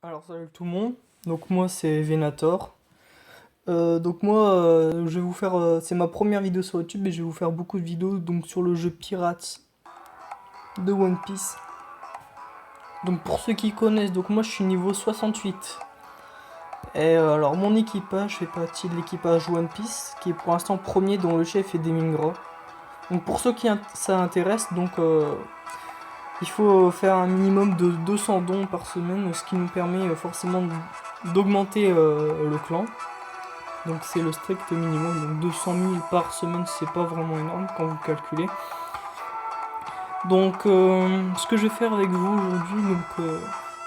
Alors salut tout le monde, donc moi c'est Venator. Donc moi je vais vous faire, c'est ma première vidéo sur YouTube et je vais vous faire beaucoup de vidéos donc sur le jeu Pirates de One Piece. Donc pour ceux qui connaissent, donc moi je suis niveau 68. Et alors mon équipage fait partie de l'équipage One Piece qui est pour l'instant premier dont le chef est Demingra. Donc pour ceux qui ça intéresse, donc il faut faire un minimum de 200 dons par semaine, ce qui nous permet forcément d'augmenter le clan. Donc c'est le strict minimum, donc 200 000 par semaine, c'est pas vraiment énorme quand vous calculez. Donc ce que je vais faire avec vous aujourd'hui,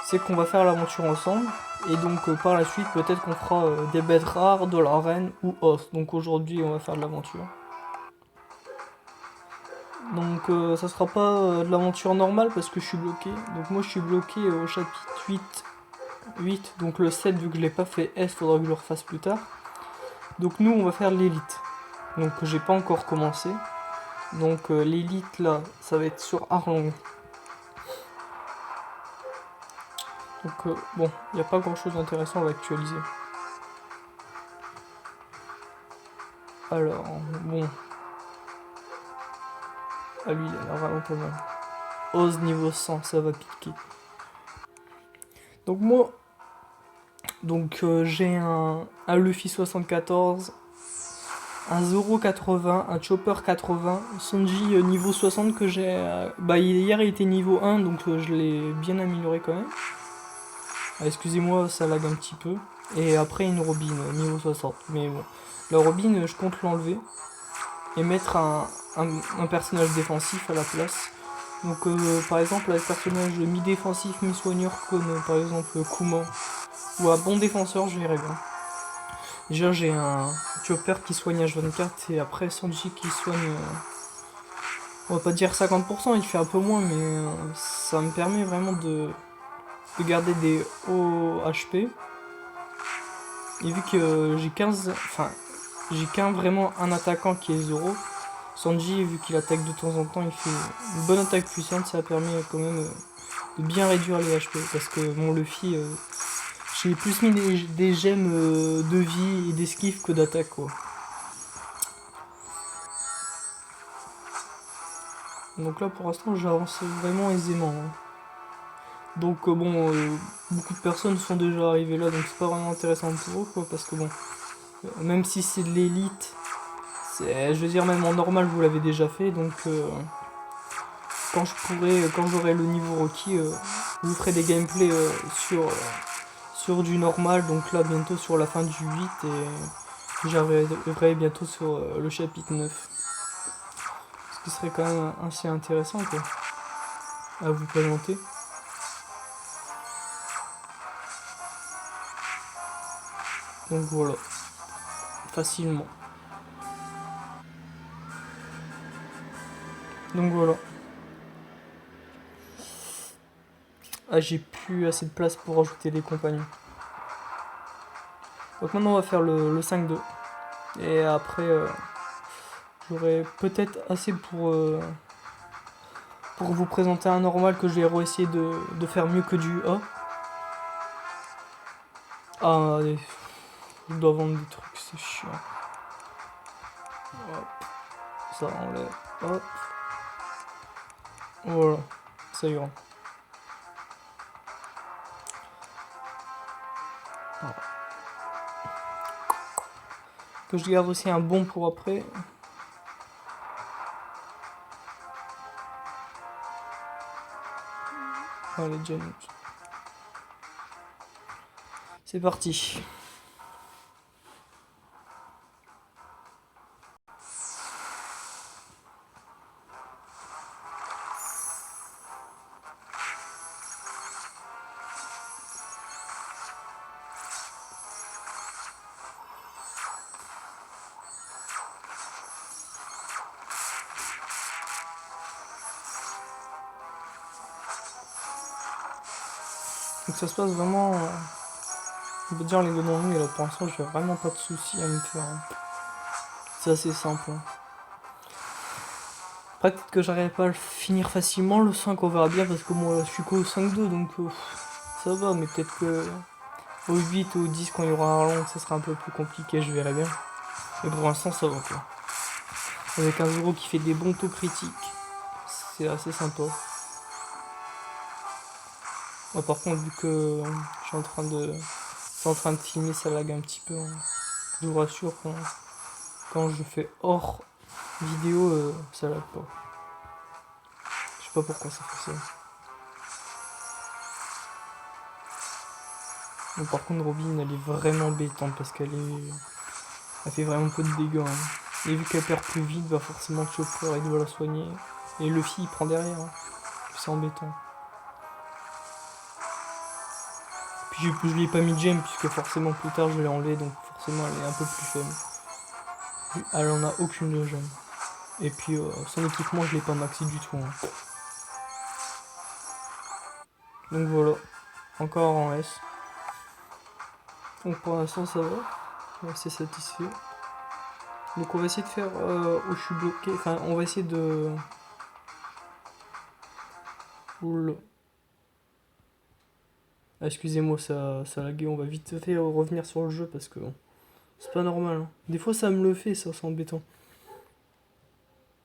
c'est qu'on va faire l'aventure ensemble. Et donc par la suite, peut-être qu'on fera des bêtes rares, de l'arène ou os. Donc aujourd'hui, on va faire de l'aventure. Donc ça sera pas de l'aventure normale parce que je suis bloqué. Donc moi je suis bloqué au chapitre 8. Donc le 7, vu que je l'ai pas fait S, faudra que je le refasse plus tard. Donc nous on va faire l'élite. Donc j'ai pas encore commencé. Donc l'élite là, ça va être sur Arlong. Donc bon, il n'y a pas grand chose d'intéressant à actualiser. Alors, bon. Ah lui, il a l'air vraiment pas mal. Ose niveau 100, ça va piquer. Donc moi, j'ai un Luffy 74, un Zoro 80, un Chopper 80, Sanji niveau 60 que j'ai... bah hier il était niveau 1, donc je l'ai bien amélioré quand même. Ah, excusez-moi, ça lag un petit peu. Et après une Robin, niveau 60. Mais bon, la Robin, je compte l'enlever. Et mettre un personnage défensif à la place. Donc par exemple, un personnage mi-défensif, mi-soigneur, comme par exemple Kuma. Ou un bon défenseur, je verrai bien. Déjà, j'ai un Chopper qui soigne H24 et après Sanji qui soigne... on va pas dire 50%, il fait un peu moins, mais ça me permet vraiment de garder des hauts HP. Et vu que j'ai 15... Enfin, j'ai qu'un vraiment un attaquant qui est Zoro. Sanji, vu qu'il attaque de temps en temps, il fait une bonne attaque puissante, ça permet quand même de bien réduire les HP. Parce que mon Luffy, j'ai plus mis des gemmes de vie et d'esquive que d'attaque, quoi. Donc là, pour l'instant, j'avance vraiment aisément. Hein. Donc bon, beaucoup de personnes sont déjà arrivées là, donc c'est pas vraiment intéressant pour eux, quoi. Parce que bon, même si c'est de l'élite, je veux dire, même en normal, vous l'avez déjà fait, donc... quand j'aurai le niveau requis, je vous ferai des gameplays sur du normal, donc là bientôt sur la fin du 8 et j'arriverai bientôt sur le chapitre 9. Ce qui serait quand même assez intéressant quoi, à vous présenter. Donc voilà, facilement. Donc voilà. Ah, j'ai plus assez de place pour ajouter des compagnons. Donc maintenant on va faire le 5-2. Et après j'aurai peut-être assez pour vous présenter un normal que je vais essayer de faire mieux que du A. Ah allez, je dois vendre des trucs, c'est chiant. Hop, ça enlève, hop. Voilà, ça ira. Voilà. Que je garde aussi un bon pour après. Allez, déjà. C'est parti. Donc ça se passe vraiment... on peut dire les deux dans et là pour l'instant j'ai vraiment pas de soucis à me faire. Hein. C'est assez simple. Hein. Après peut-être que j'arrive pas à le finir facilement le 5, on verra bien parce que moi je suis qu'au 5-2 donc ça va, mais peut-être que au 8 ou au 10 quand il y aura un long, ça sera un peu plus compliqué, je verrai bien. Mais pour l'instant ça va quoi. Avec un Zoro qui fait des bons taux critiques, c'est assez sympa. Moi, par contre, vu que je suis en train de, c'est en train de filmer, ça lag un petit peu. Hein. Je vous rassure, quand je fais hors vidéo, ça lag pas. Je sais pas pourquoi ça fait ça. Mais par contre, Robin, elle est vraiment bêtante parce elle fait vraiment peu de dégâts. Hein. Et vu qu'elle perd plus vite, bah forcément Chopper il doit la soigner. Et Luffy il prend derrière. Hein. C'est embêtant. Puis je lui ai pas mis de gemme puisque forcément plus tard je l'ai enlevé, donc forcément elle est un peu plus faible. Elle en a aucune de gemme. Et puis son équipement je l'ai pas maxi du tout. Hein. Donc voilà, encore en S. Donc pour l'instant ça va, on est assez satisfait. Donc on va essayer de faire où je suis bloqué, enfin on va essayer de... Oula. Ah, excusez-moi, ça a lagué, on va vite fait revenir sur le jeu parce que c'est pas normal. Hein. Des fois ça me le fait, ça c'est embêtant.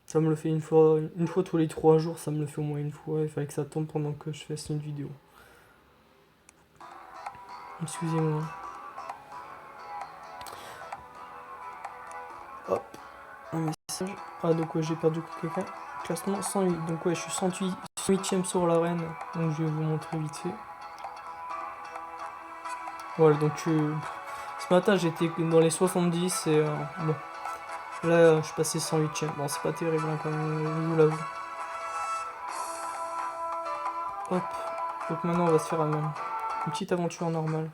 Ça me le fait une fois tous les 3 jours, ça me le fait au moins une fois. Il fallait que ça tombe pendant que je fasse une vidéo. Excusez-moi. Hop, un message. Ah donc ouais, j'ai perdu quelqu'un. Classement 108, donc ouais je suis 108ème sur l'arène. Donc je vais vous montrer vite fait. Voilà donc ce matin j'étais dans les 70 et bon. Là je suis passé 108ème. Bon c'est pas terrible hein, quand même, je vous l'avoue. Hop, donc maintenant on va se faire une petite aventure normale.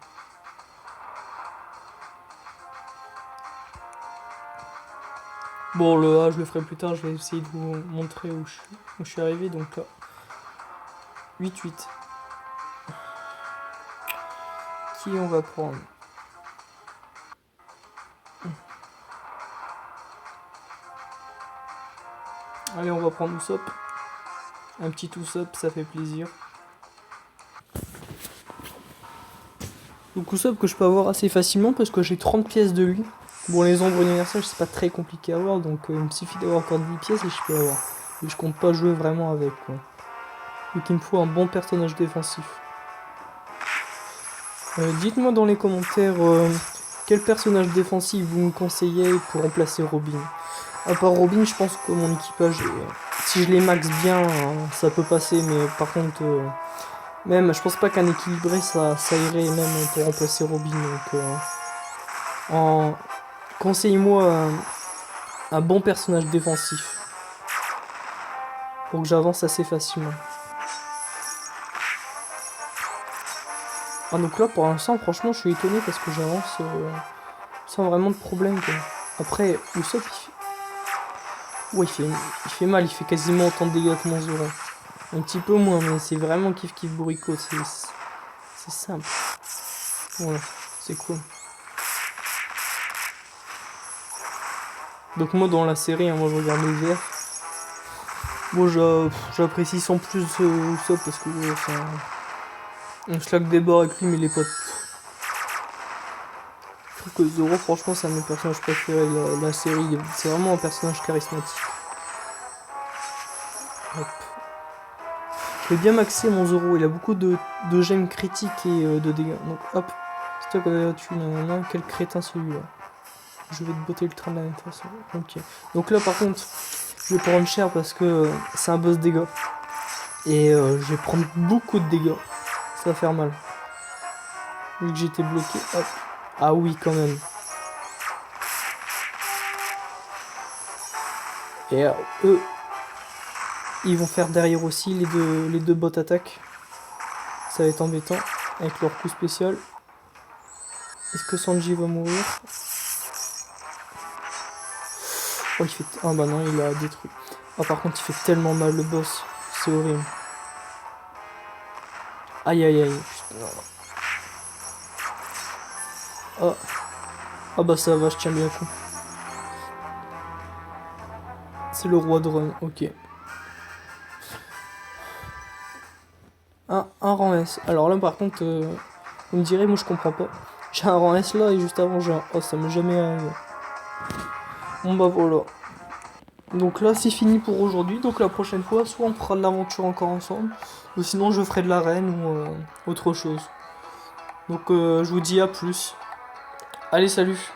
Bon, le A, je le ferai plus tard, je vais essayer de vous montrer où je suis arrivé. Donc là, 8-8. Qui on va prendre? Allez, on va prendre Usopp. Un petit Usopp, ça fait plaisir. Donc Usopp que je peux avoir assez facilement parce que j'ai 30 pièces de lui. Bon, les ombres universelles, c'est pas très compliqué à avoir, donc il me suffit d'avoir encore 10 pièces et je peux avoir. Et je compte pas jouer vraiment avec, quoi. Donc il me faut un bon personnage défensif. Dites-moi dans les commentaires quel personnage défensif vous me conseillez pour remplacer Robin. À part Robin, je pense que mon équipage, si je les max bien, ça peut passer, mais par contre, même, je pense pas qu'un équilibré, ça irait même pour remplacer Robin. Donc, conseille-moi un bon personnage défensif pour que j'avance assez facilement. Ah, donc là, pour l'instant, franchement, je suis étonné parce que j'avance sans vraiment de problème, quoi. Après, Usopp, ouais, il fait mal, il fait quasiment autant de dégâts que mon Zoro. Un petit peu moins, mais c'est vraiment kiff bourricot, c'est simple. Voilà, c'est cool. Donc moi dans la série, hein, moi je regarde le VF. Moi j'apprécie sans plus ça parce que on se laque des bords avec lui, mais les potes. Je trouve que Zoro, franchement, c'est un de mes personnages préférés de la série. C'est vraiment un personnage charismatique. Hop. Je vais bien maxer mon Zoro, il a beaucoup de gemmes critiques et de dégâts. Donc hop, stock tu nanana, quel crétin celui-là. Je vais te botter le train de la même façon. Ok. Donc là par contre, je vais prendre cher parce que c'est un boss dégâts. Et je vais prendre beaucoup de dégâts. Ça va faire mal. Vu que j'étais bloqué, hop. Ah oui quand même. Et eux, ils vont faire derrière aussi les deux bots attaques. Ça va être embêtant avec leur coup spécial. Est-ce que Sanji va mourir? Oh, il fait... Ah bah non, il a détruit. Ah par contre, il fait tellement mal le boss. C'est horrible. Aïe aïe aïe. Oh. Ah bah ça va, je tiens bien coup. C'est le roi de Run, ok. un rang S. Alors là, par contre, vous me direz, moi je comprends pas. J'ai un rang S là et juste avant j'ai un O, ça m'est jamais arrivé. Bon bah voilà. Donc là c'est fini pour aujourd'hui, donc la prochaine fois soit on fera de l'aventure encore ensemble, ou sinon je ferai de l'arène ou autre chose. Donc je vous dis à plus. Allez salut.